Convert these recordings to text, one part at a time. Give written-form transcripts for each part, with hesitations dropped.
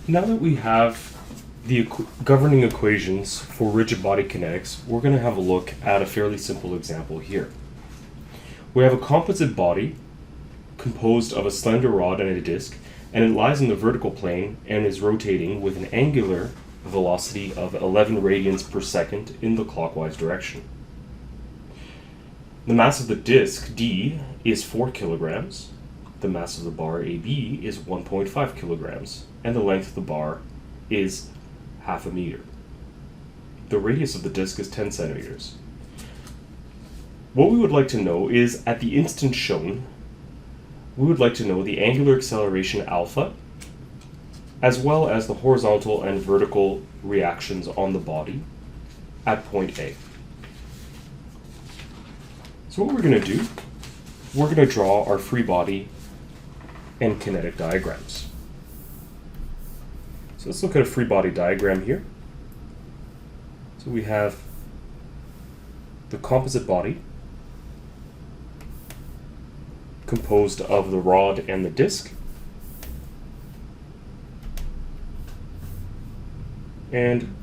Now that we have the governing equations for rigid body kinetics, we're going to have a look at a fairly simple example here. We have a composite body composed of a slender rod and a disc, and it lies in the vertical plane and is rotating with an angular velocity of 11 radians per second in the clockwise direction. The mass of the disc, d, is 4 kilograms. The mass of the bar, AB, is 1.5 kilograms, and the length of the bar is half a meter. The radius of the disc is 10 centimeters. What we would like to know is, at the instant shown, we would like to know the angular acceleration alpha, as well as the horizontal and vertical reactions on the body at point A. So what we're going to do, we're going to draw our free body and kinetic diagrams. So let's look at a free body diagram here. So we have the composite body composed of the rod and the disc. And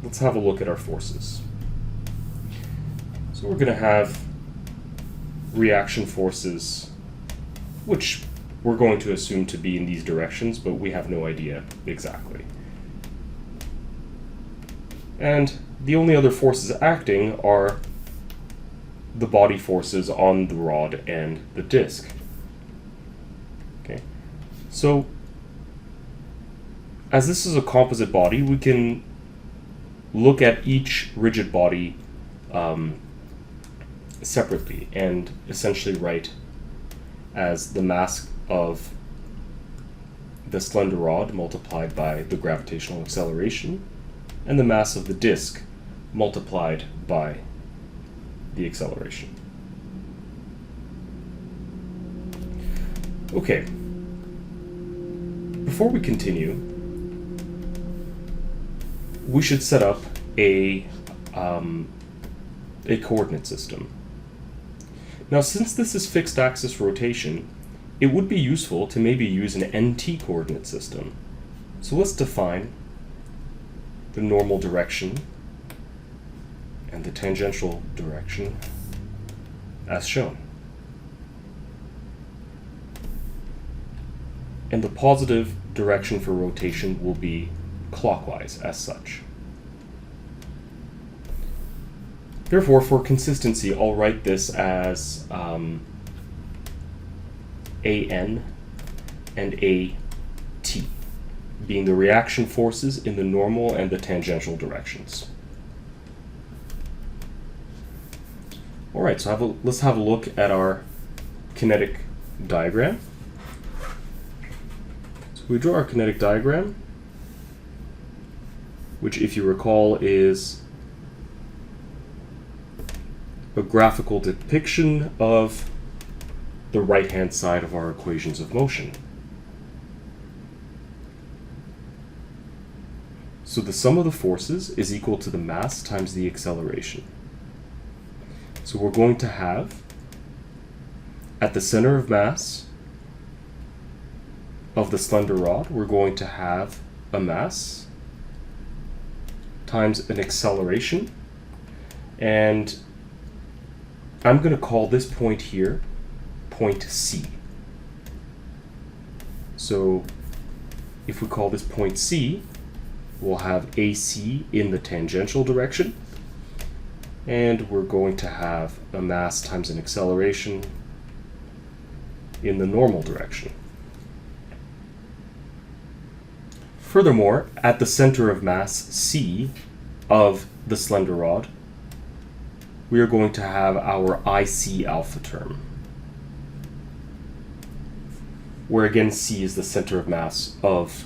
let's have a look at our forces. So we're going to have reaction forces, which we're going to assume to be in these directions, but we have no idea exactly. And the only other forces acting are the body forces on the rod and the disc. Okay, so as this is a composite body, we can look at each rigid body separately and essentially write as the mass of the slender rod multiplied by the gravitational acceleration and the mass of the disc multiplied by the acceleration. Okay, before we continue, we should set up a coordinate system. Now, since this is fixed axis rotation, it would be useful to maybe use an NT coordinate system. So let's define the normal direction and the tangential direction as shown. And the positive direction for rotation will be clockwise as such. Therefore, for consistency, I'll write this as AN and AT, being the reaction forces in the normal and the tangential directions. All right, so let's have a look at our kinetic diagram. So we draw our kinetic diagram, which, if you recall, is a graphical depiction of the right-hand side of our equations of motion. So the sum of the forces is equal to the mass times the acceleration. So we're going to have, at the center of mass of the slender rod, we're going to have a mass times an acceleration, and I'm going to call this point here point C. So if we call this point C, we'll have AC in the tangential direction, and we're going to have a mass times an acceleration in the normal direction. Furthermore, at the center of mass C of the slender rod, we are going to have our IC alpha term, where again C is the center of mass of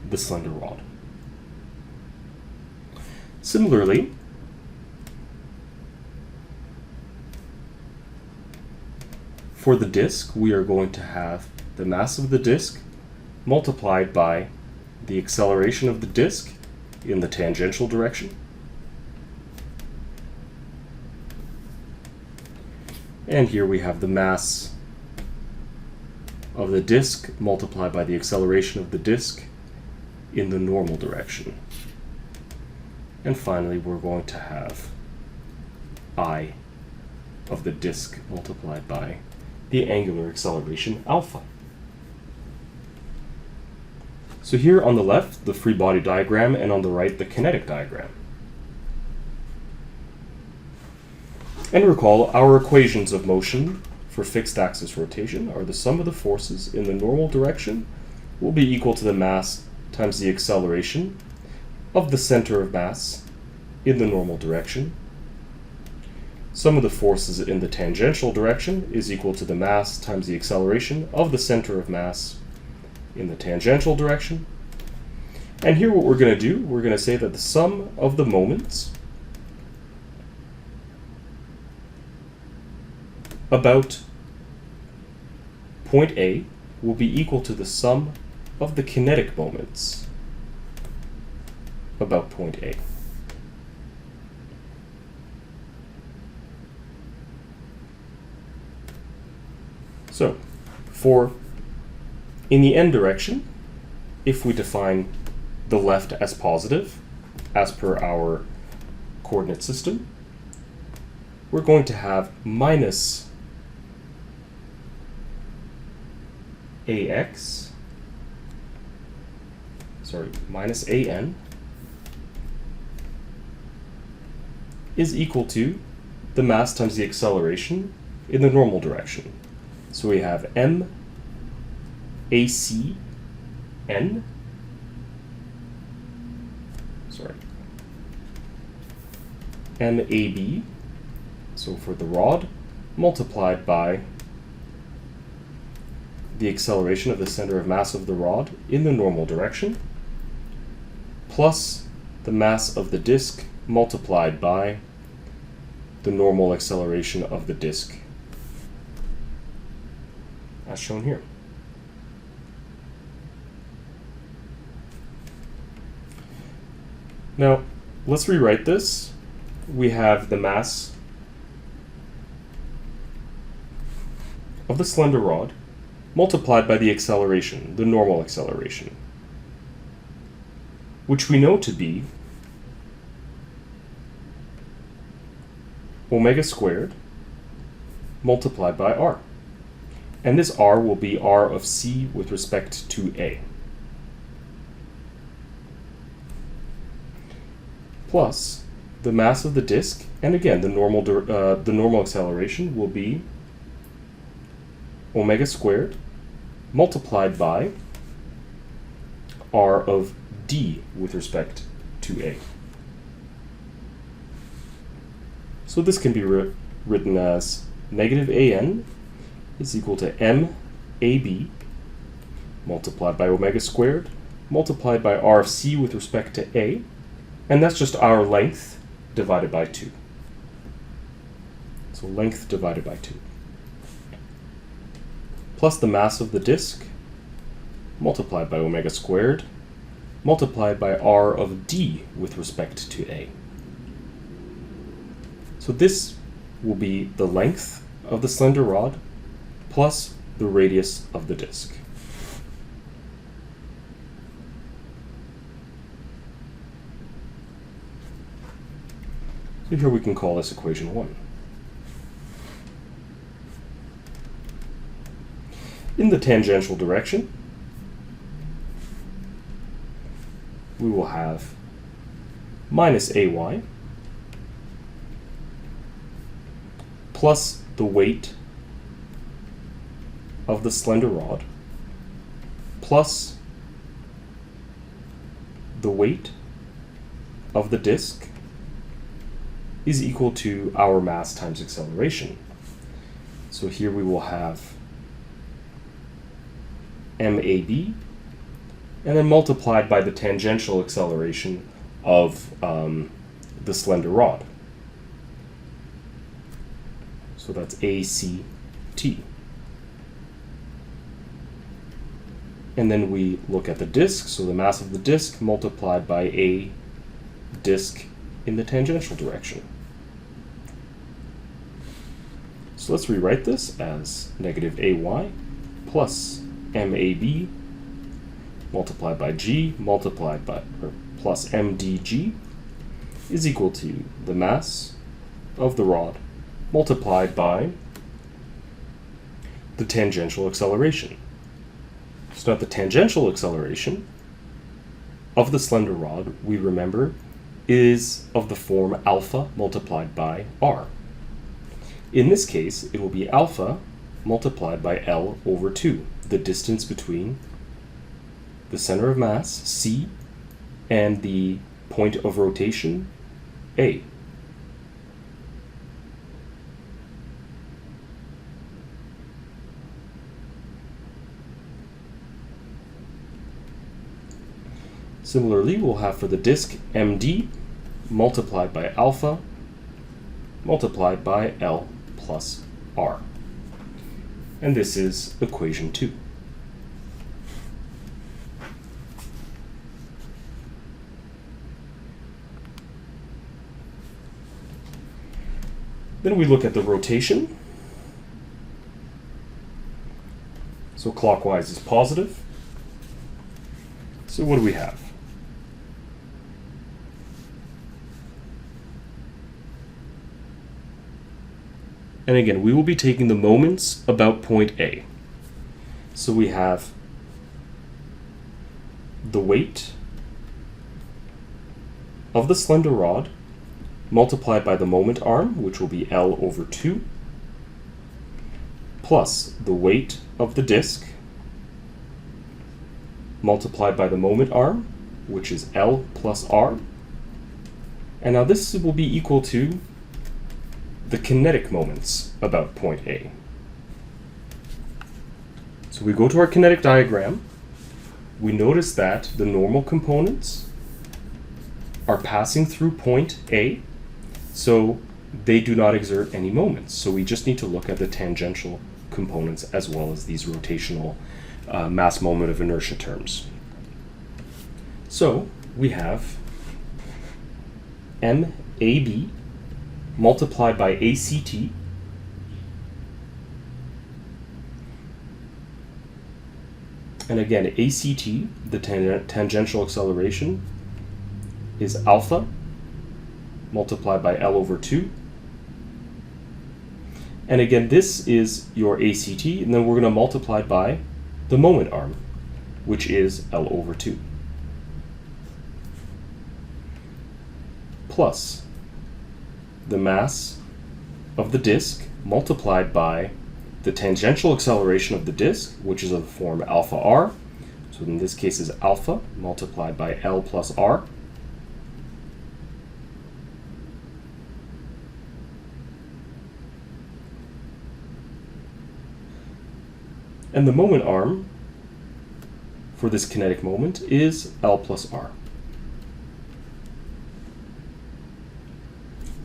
the slender rod. Similarly, for the disc, we are going to have the mass of the disc multiplied by the acceleration of the disc in the tangential direction, and here we have the mass of the disk multiplied by the acceleration of the disk in the normal direction. And finally, we're going to have I of the disk multiplied by the angular acceleration alpha. So here on the left, the free body diagram, and on the right, the kinetic diagram. And recall, our equations of motion for fixed axis rotation are the sum of the forces in the normal direction will be equal to the mass times the acceleration of the center of mass in the normal direction. Sum of the forces in the tangential direction is equal to the mass times the acceleration of the center of mass in the tangential direction. And here what we're going to do, we're going to say that the sum of the moments about point A will be equal to the sum of the kinetic moments about point A. So, for in the n direction, if we define the left as positive, as per our coordinate system, we're going to have minus minus an is equal to the mass times the acceleration in the normal direction. So we have m ac n, MAB, so for the rod, multiplied by the acceleration of the center of mass of the rod in the normal direction, plus the mass of the disk multiplied by the normal acceleration of the disk, as shown here. Now, let's rewrite this. We have the mass of the slender rod multiplied by the acceleration, the normal acceleration, which we know to be omega squared multiplied by r. And this r will be r of c with respect to a. Plus the mass of the disk, and again the normal acceleration will be omega squared multiplied by r of d with respect to a. So this can be written as negative an is equal to MAB multiplied by omega squared multiplied by r of c with respect to a, and that's just our length divided by 2. So length divided by 2. Plus the mass of the disk multiplied by omega squared multiplied by r of d with respect to a. So this will be the length of the slender rod plus the radius of the disk. So here we can call this equation 1. In the tangential direction, we will have minus ay plus the weight of the slender rod plus the weight of the disk is equal to our mass times acceleration. So here we will have MAB and then multiplied by the tangential acceleration of the slender rod. So that's ACT. And then we look at the disk, so the mass of the disk multiplied by a disk in the tangential direction. So let's rewrite this as negative AY plus MAB multiplied by G multiplied by, or plus MDG is equal to the mass of the rod multiplied by the tangential acceleration. So now the tangential acceleration of the slender rod, we remember, is of the form alpha multiplied by r. In this case, it will be alpha multiplied by L over 2, the distance between the center of mass, C, and the point of rotation, A. Similarly, we'll have for the disk MD multiplied by alpha multiplied by L plus R. And this is equation 2. Then we look at the rotation. So clockwise is positive. So what do we have? And again, we will be taking the moments about point A. So we have the weight of the slender rod multiplied by the moment arm, which will be L over 2, plus the weight of the disk multiplied by the moment arm, which is L plus R. And now this will be equal to the kinetic moments about point A. So we go to our kinetic diagram. We notice that the normal components are passing through point A, so they do not exert any moments. So we just need to look at the tangential components as well as these rotational mass moment of inertia terms. So we have MAB multiplied by ACT and again ACT, the tangential acceleration, is alpha multiplied by L over 2. And again, this is your ACT, and then we're going to multiply by the moment arm, which is L over 2. Plus the mass of the disk multiplied by the tangential acceleration of the disk, which is of the form alpha r. So in this case is alpha multiplied by L plus r. And the moment arm for this kinetic moment is L plus R.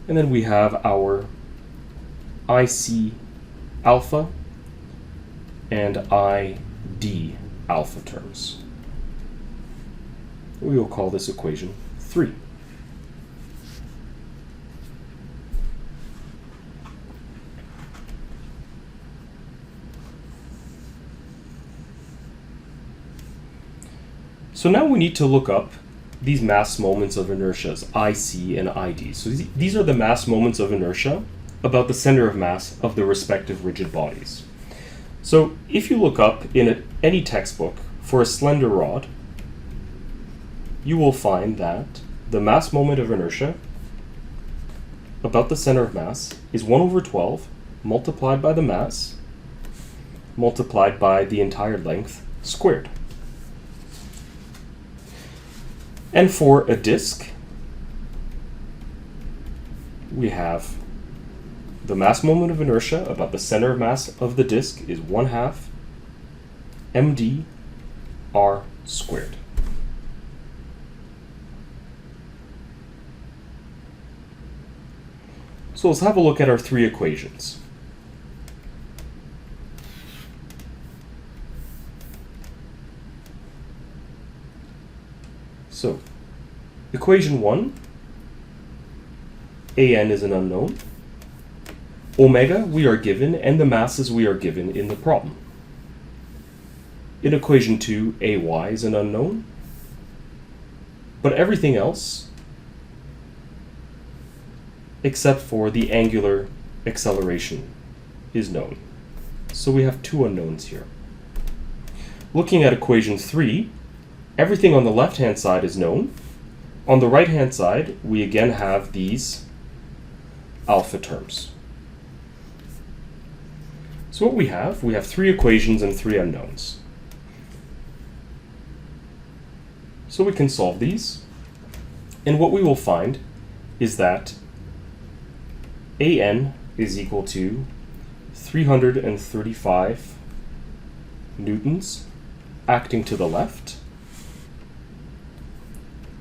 And then we have our IC alpha and ID alpha terms. We will call this equation 3. So now we need to look up these mass moments of inertias, IC and ID. So these are the mass moments of inertia about the center of mass of the respective rigid bodies. So if you look up in any textbook for a slender rod, you will find that the mass moment of inertia about the center of mass is 1 over 12 multiplied by the mass multiplied by the entire length squared. And for a disk, we have the mass moment of inertia about the center of mass of the disk is 1/2 md r squared. So let's have a look at our 3 equations. So, equation 1, AN is an unknown, omega we are given, and the masses we are given in the problem. In equation 2, ay is an unknown, but everything else, except for the angular acceleration, is known. So we have two unknowns here. Looking at equation 3, everything on the left-hand side is known. On the right-hand side, we again have these alpha terms. So what we have 3 equations and 3 unknowns. So we can solve these, and what we will find is that an is equal to 335 newtons acting to the left,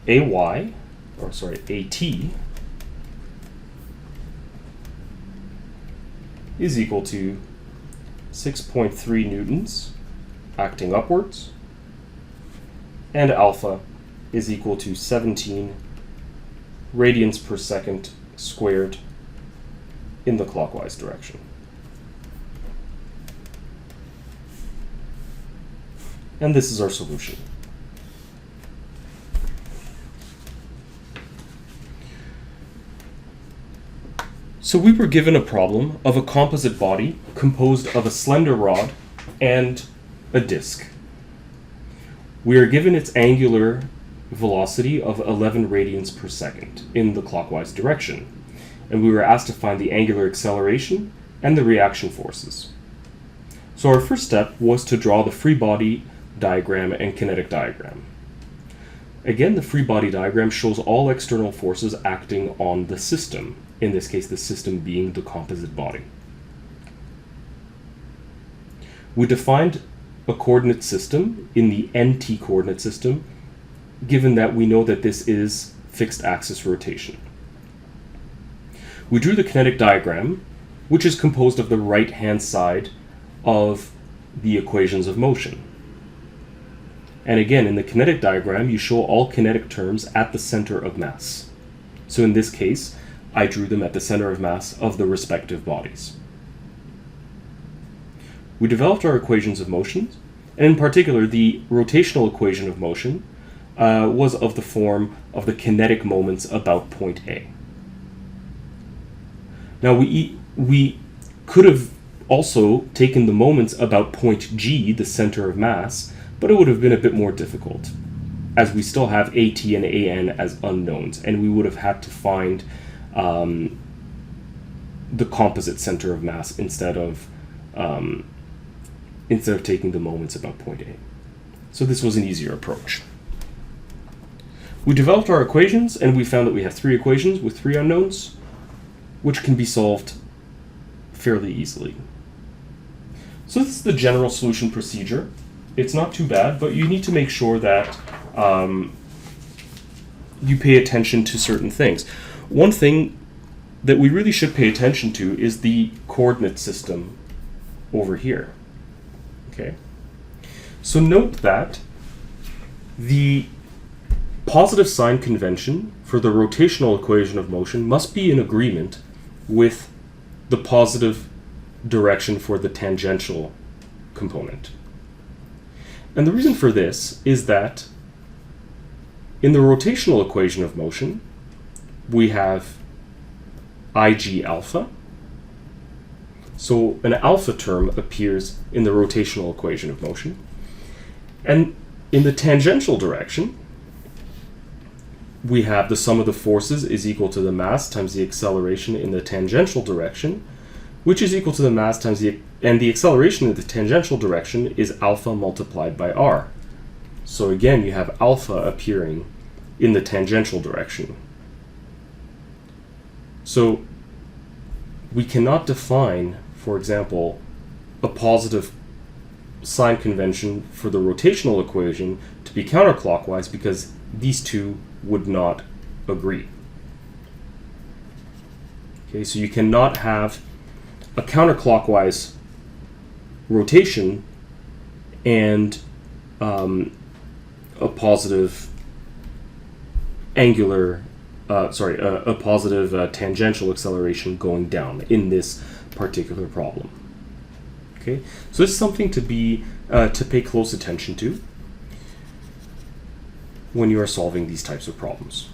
at is equal to 6.3 newtons acting upwards, and alpha is equal to 17 radians per second squared in the clockwise direction. And this is our solution. So we were given a problem of a composite body composed of a slender rod and a disk. We are given its angular velocity of 11 radians per second in the clockwise direction, and we were asked to find the angular acceleration and the reaction forces. So our first step was to draw the free body diagram and kinetic diagram. Again, the free body diagram shows all external forces acting on the system, in this case the system being the composite body. We defined a coordinate system in the nt coordinate system, given that we know that this is fixed axis rotation. We drew the kinetic diagram, which is composed of the right-hand side of the equations of motion. And again, in the kinetic diagram, you show all kinetic terms at the center of mass. So in this case, I drew them at the center of mass of the respective bodies. We developed our equations of motion, and in particular, the rotational equation of motion was of the form of the kinetic moments about point A. Now we could have also taken the moments about point G, the center of mass, but it would have been a bit more difficult, as we still have AT and AN as unknowns, and we would have had to find the composite center of mass instead of taking the moments about point A. So this was an easier approach. We developed our equations, and we found that we have 3 equations with 3 unknowns, which can be solved fairly easily. So this is the general solution procedure. It's not too bad, but you need to make sure that you pay attention to certain things. One thing that we really should pay attention to is the coordinate system over here. Okay. So note that the positive sign convention for the rotational equation of motion must be in agreement with the positive direction for the tangential component. And the reason for this is that in the rotational equation of motion, we have Ig alpha. So an alpha term appears in the rotational equation of motion. And in the tangential direction, we have the sum of the forces is equal to the mass times the acceleration in the tangential direction, which is equal to the mass times the acceleration in the tangential direction is alpha multiplied by r. So again, you have alpha appearing in the tangential direction. So we cannot define, for example, a positive sign convention for the rotational equation to be counterclockwise because these two would not agree. Okay, so you cannot have a counterclockwise rotation and a positive angular, a positive tangential acceleration going down in this particular problem. Okay, so this is something to pay close attention to when you are solving these types of problems.